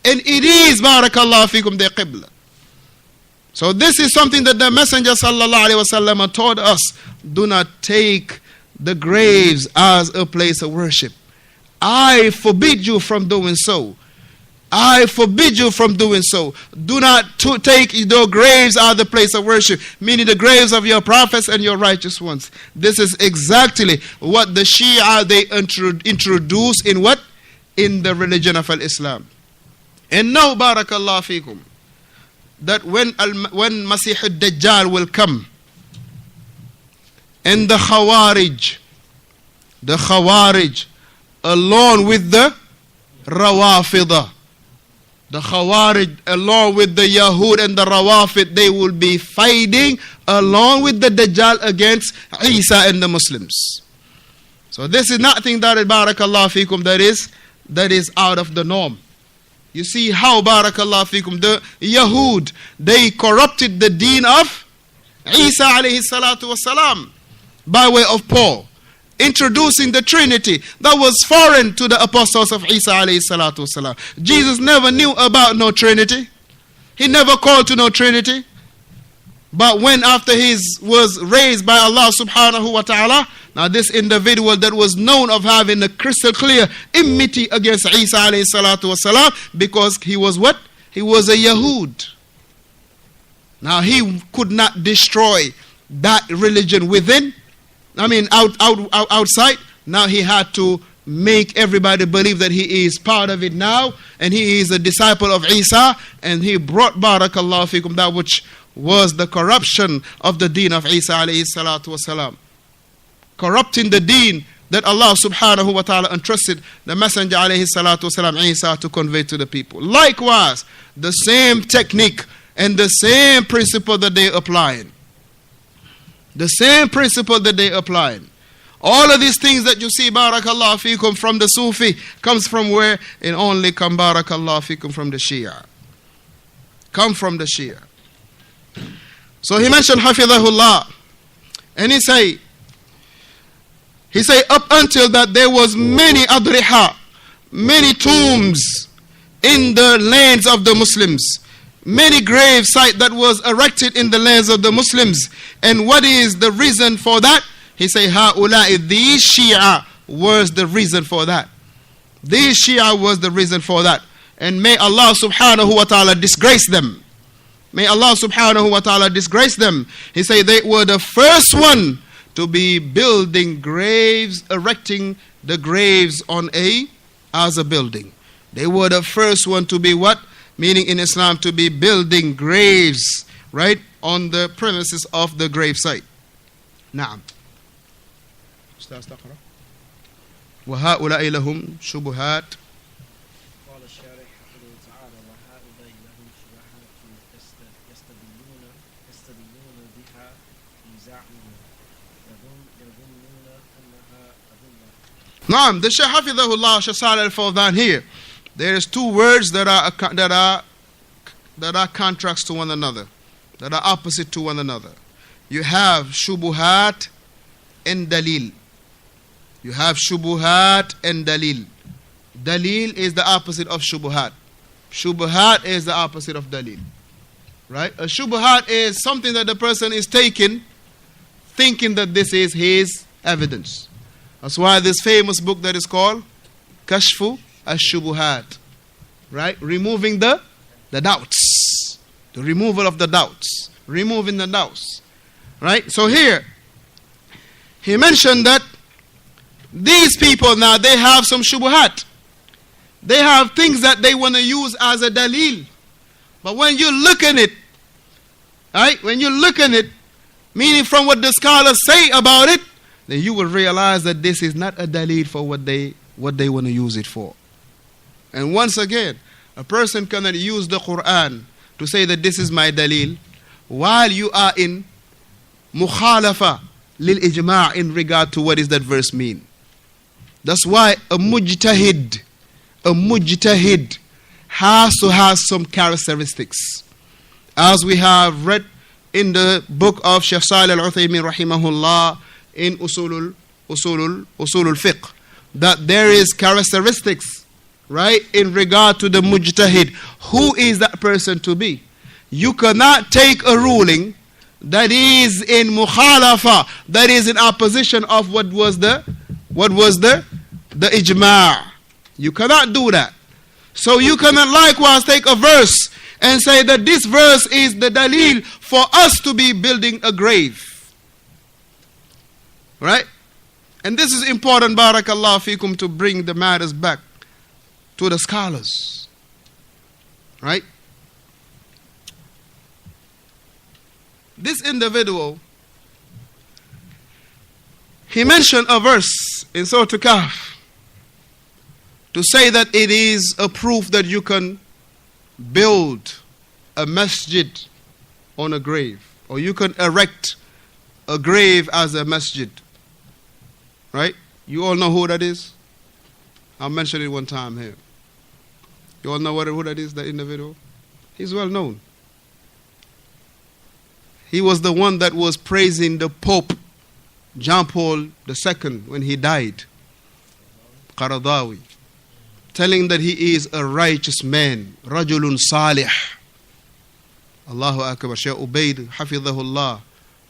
And it is, barakallahu fikum, their qibla. So this is something that the Messenger sallallahu alaihi wasallam taught us. Do not take the graves as a place of worship. I forbid you from doing so. I forbid you from doing so. Do not take the graves as the place of worship, meaning the graves of your prophets and your righteous ones. This is exactly what the Shia, they introduce in what? In the religion of Islam. And now, barakallahu fikum, that when Masih al-Dajjal will come, and the Khawarij, along with the Rawafidah, the Khawarij along with the Yahud and the Rawafid, they will be fighting along with the Dajjal against Isa and the Muslims. So this is nothing that, barakallahu fikum, that is out of the norm. You see how, barakallahu fikum, the Yahud, they corrupted the deen of Isa alayhi salatu wasalam by way of Paul, introducing the Trinity that was foreign to the apostles of Isa alayhi salatu wasalam. Jesus never knew about no Trinity. He never called to no Trinity. But when after he was raised by Allah subhanahu wa ta'ala, now this individual that was known of having a crystal clear enmity against Isa alayhi salatu wasalam, because he was what? He was a Yahud. Now he could not destroy that religion within, outside. Now he had to make everybody believe that he is part of it now, and he is a disciple of Isa, and he brought, barakallahu fikum, that which was the corruption of the deen of Isa alayhi salatu wasalam. Corrupting the deen that Allah subhanahu wa ta'ala entrusted the Messenger alayhi salatu wasalam, Isa, to convey to the people. Likewise, the same technique and the same principle that they applying. The same principle that they applying. All of these things that you see, barakallahu fikum, from the Sufi, comes from where? It only come, barakallahu fikum, from the Shia. Come from the Shia. So he mentioned hafidhahullah, and he say up until that there was many adriha, many tombs in the lands of the Muslims, many grave sites that was erected in the lands of the Muslims. And what is the reason for that? He say haula'i, these Shia was the reason for that. These Shia was the reason for that. And may Allah subhanahu wa ta'ala disgrace them. May Allah subhanahu wa ta'ala disgrace them. He say they were the first one to be building graves, erecting the graves as a building. They were the first one to be what? Meaning in Islam, to be building graves, right, on the premises of the grave site. Naam. وَهَؤُلَاءِ لَهُمْ شُبُهَاتٍ. Naam, the Shaykh Hafidhahullah, Shaykh Salih al-Fawzaan here, there is two words that are contrasts to one another, that are opposite to one another. You have shubuhat and dalil. You have shubuhat and dalil. Dalil is the opposite of shubuhat. Shubuhat is the opposite of dalil. Right? A shubuhat is something that the person is taking, thinking that this is his evidence. That's why this famous book that is called Kashfu Ash-Shubuhat. Right? Removing the doubts. The removal of the doubts. Removing the doubts. Right? So here, he mentioned that these people now, they have some shubuhat. They have things that they want to use as a dalil. But when you look at it, right? When you look at it, meaning from what the scholars say about it, then you will realize that this is not a dalil for what they want to use it for. And once again, a person cannot use the Quran to say that this is my dalil while you are in mukhalafa lil ijma' in regard to what does that verse mean. That's why a mujtahid has to have some characteristics. As we have read in the book of Shaykh Salih al-Uthaymin rahimahullah in Usulul Fiqh, that there is characteristics right, in regard to the mujtahid, who is that person to be? You cannot take a ruling that is in mukhalafa, that is in opposition of what was the ijma'. You cannot do that. So you cannot likewise take a verse and say that this verse is the dalil for us to be building a grave. Right? And this is important, barakallahu fikum, to bring the matters back to the scholars. Right? This individual, he mentioned a verse in Surah Kahf to say that it is a proof that you can build a masjid on a grave, or you can erect a grave as a masjid. Right? You all know who that is? I'll mention it one time here. You all know who that is, that individual? He's well known. He was the one that was praising the Pope, John Paul II, when he died. Qaradawi. Telling that he is a righteous man. Rajulun salih. Allahu Akbar. Shaykh Ubaid, hafidhahullah.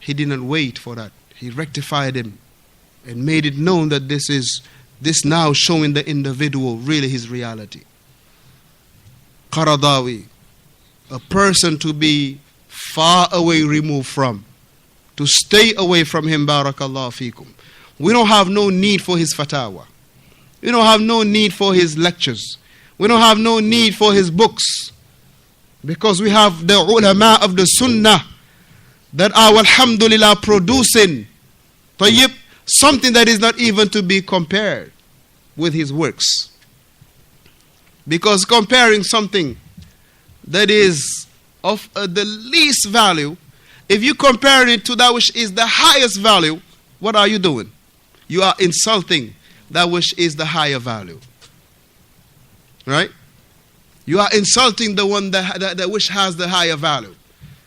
He didn't wait for that. He rectified him and made it known that this now showing the individual really his reality. Qaradawi. A person to be far away removed from, to stay away from him, barakallahu fikum. We don't have no need for his fatwa. We don't have no need for his lectures. We don't have no need for his books, because we have the ulama of the sunnah that are, alhamdulillah, producing tayyib, something that is not even to be compared with his works. Because comparing something that is of the least value, if you compare it to that which is the highest value, what are you doing? You are insulting that which is the higher value. Right? You are insulting the one that which has the higher value.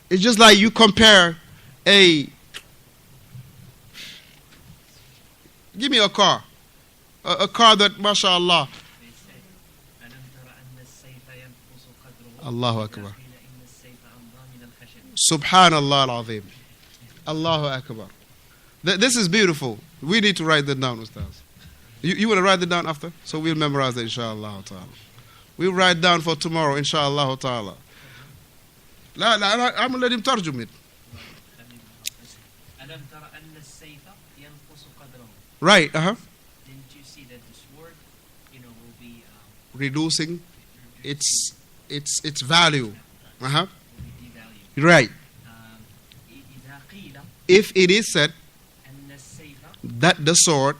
It's just like you compare give me a car. A car that, mashallah. Allahu Akbar. Subhanallah al-Azim. Allahu Akbar. This is beautiful. We need to write that down, Ustaz. You want to write that down after? So we'll memorize it, inshallah ta'ala. We'll write down for tomorrow, inshallah ta'ala. I'm going to let him tarjum it. Right, Didn't you see that the sword, will be reducing its value. Right. If it is said that the sword,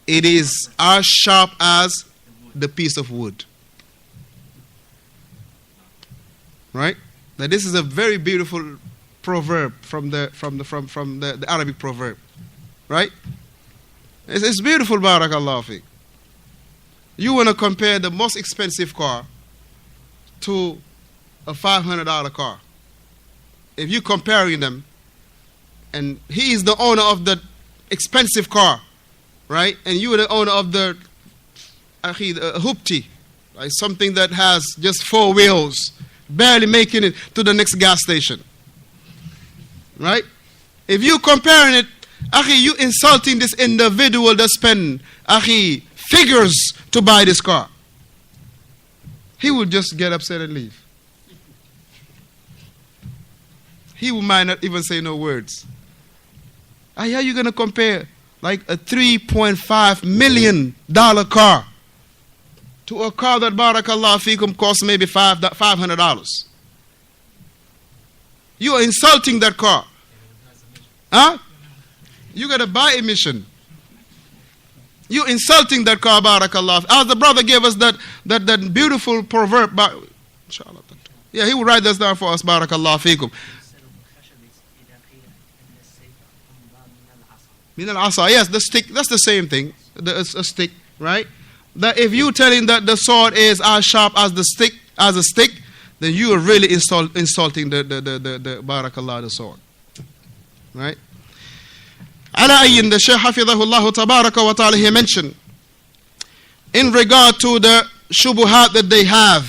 it is as sharp as the piece of wood. Right? Now this is a very beautiful proverb from the Arabic proverb. Right? It's beautiful, barakallahu fiqh. You want to compare the most expensive car to a $500 car. If you're comparing them, and he is the owner of the expensive car, right? And you are the owner of the hoopty, right? Something that has just 4 wheels, barely making it to the next gas station. Right? If you comparing it, you insulting this individual that spend figures to buy this car. He will just get upset and leave. He might not even say no words. How are you going to compare like a $3.5 million car to a car that, barakallah fikum, costs maybe $500? You are insulting that car. Huh? You got to buy emission. You insulting that car, barakallah. As the brother gave us that beautiful proverb. Inshallah. Yeah, he will write this down for us, barakallah fikum. Min al-asa, yes, the stick, that's the same thing. A stick, right? That if you telling that the sword is as sharp as a stick, then you are really insulting the barakallah, the sword. Right? Ala ayyin, the Shaykh hafidhahullah tabaraka wa ta'ala, he mentioned in regard to the shubuhat that they have.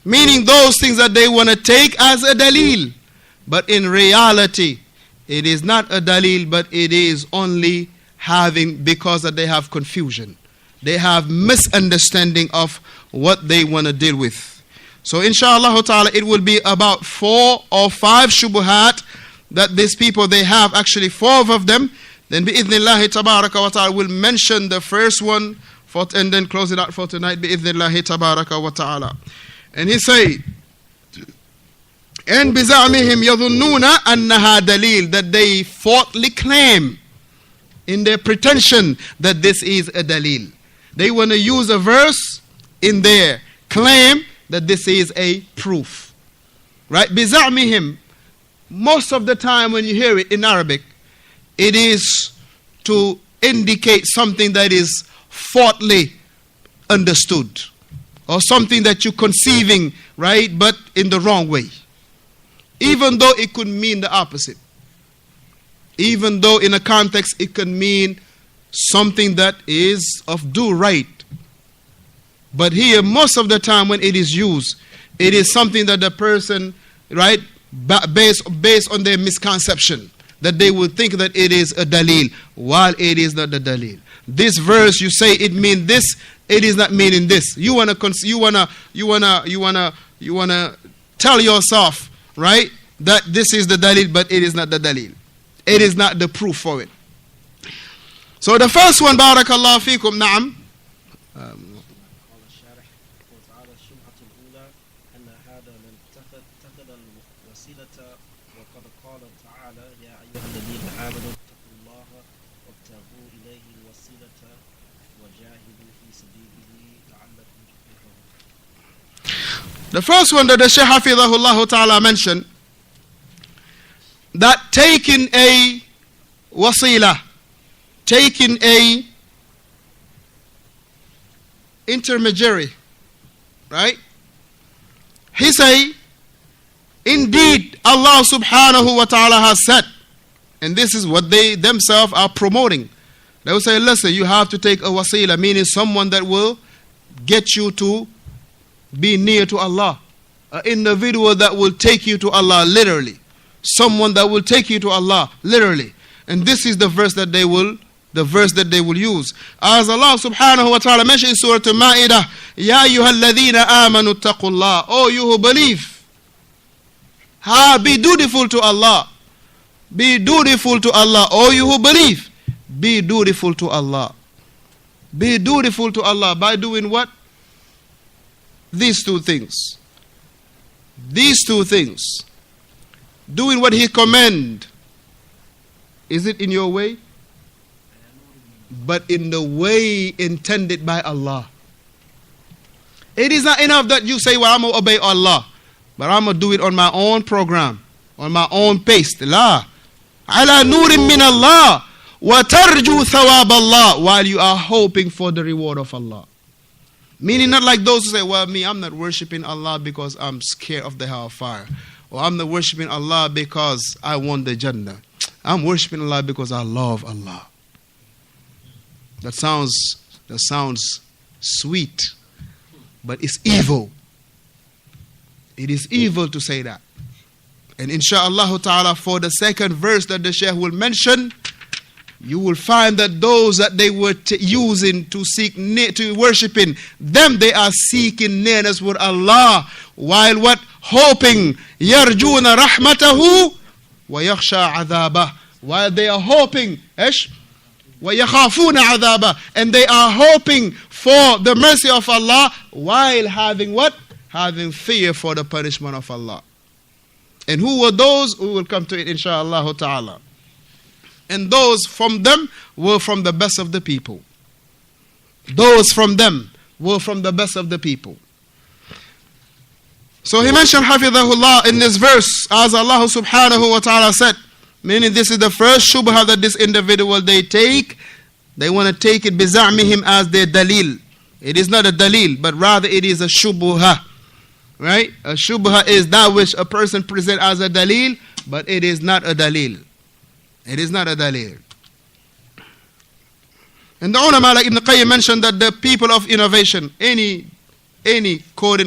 Meaning those things that they want to take as a dalil. But in reality, it is not a dalil, but it is only having, because that they have confusion. They have misunderstanding of what they want to deal with. So inshallah ta'ala, it will be about 4 or 5 shubuhat that these people, they have actually 4 of them. Then bi'idhnillahi tabaraka wa ta'ala, we'll mention the first one and then close it out for tonight bi'idhnillahi tabaraka wa ta'ala. And he said, and biza'mihim yadhunnuna annaha dalil, that they falsely claim in their pretension that this is a dalil. They want to use a verse in their claim that this is a proof. Right? Biza'mihim, most of the time when you hear it in Arabic, it is to indicate something that is falsely understood, or something that you're conceiving, right, but in the wrong way. Even though it could mean the opposite. Even though in a context it can mean something that is of due right. But here, most of the time when it is used, it is something that the person, right, based on their misconception, that they would think that it is a dalil, while it is not the dalil. This verse, you say it means this, it is not meaning this. You wanna tell yourself, right, that this is the dalil, but it is not the dalil. It is not the proof for it. So the first one, barakallahu fikum, na'am. The first one that the Shaykh hafidhahullah ta'ala mentioned, that taking a wasila, taking a intermediary, right? He say, indeed Allah subhanahu wa ta'ala has said, and this is what they themselves are promoting. They will say, listen, you have to take a wasila, meaning someone that will get you to be near to Allah. An individual that will take you to Allah literally. Someone that will take you to Allah literally. And this is the verse that they will use. As Allah subhanahu wa ta'ala mentioned in Surah Al-Ma'idah, Ya ayyuhalladhina amanu taqullah. Oh, you who believe. Be dutiful to Allah. Be dutiful to Allah. Oh, you who believe. Be dutiful to Allah. Be dutiful to Allah by doing what? These 2 things. These 2 things. Doing what He command. Is it in your way? But in the way intended by Allah. It is not enough that you say, well, I'm going to obey Allah, but I'm going to do it on my own program, on my own pace. La. Ala nurim min Allah. Wa tarju thawab Allah. While you are hoping for the reward of Allah. Meaning not like those who say, well, I'm not worshiping Allah because I'm scared of the hellfire. Or I'm not worshiping Allah because I want the Jannah. I'm worshiping Allah because I love Allah. That sounds sweet, but it's evil. It is evil to say that. And insha'Allah ta'ala, for the second verse that the Shaykh will mention, you will find that those that they were using to seek to worshiping them, they are seeking nearness with Allah, while what? Hoping yarjuna rahmatahu wa yakhsha adhabah. While they are hoping wa yakhafuna adhabah, and they are hoping for the mercy of Allah, while having what? Having fear for the punishment of Allah. And who were those? We will come to it insha'Allah ta'ala. And those from them were from the best of the people. Those from them were from the best of the people. So he mentioned hafidhahullah in this verse, as Allah subhanahu wa ta'ala said, meaning this is the first shubha that this individual they take. They want to take it biza'mihim as their dalil. It is not a dalil, but rather it is a shubha. Right? A shubha is that which a person presents as a dalil, but it is not a dalil. It is not a dalil. And the ulama like Ibn Qayyim mentioned that the people of innovation, any quote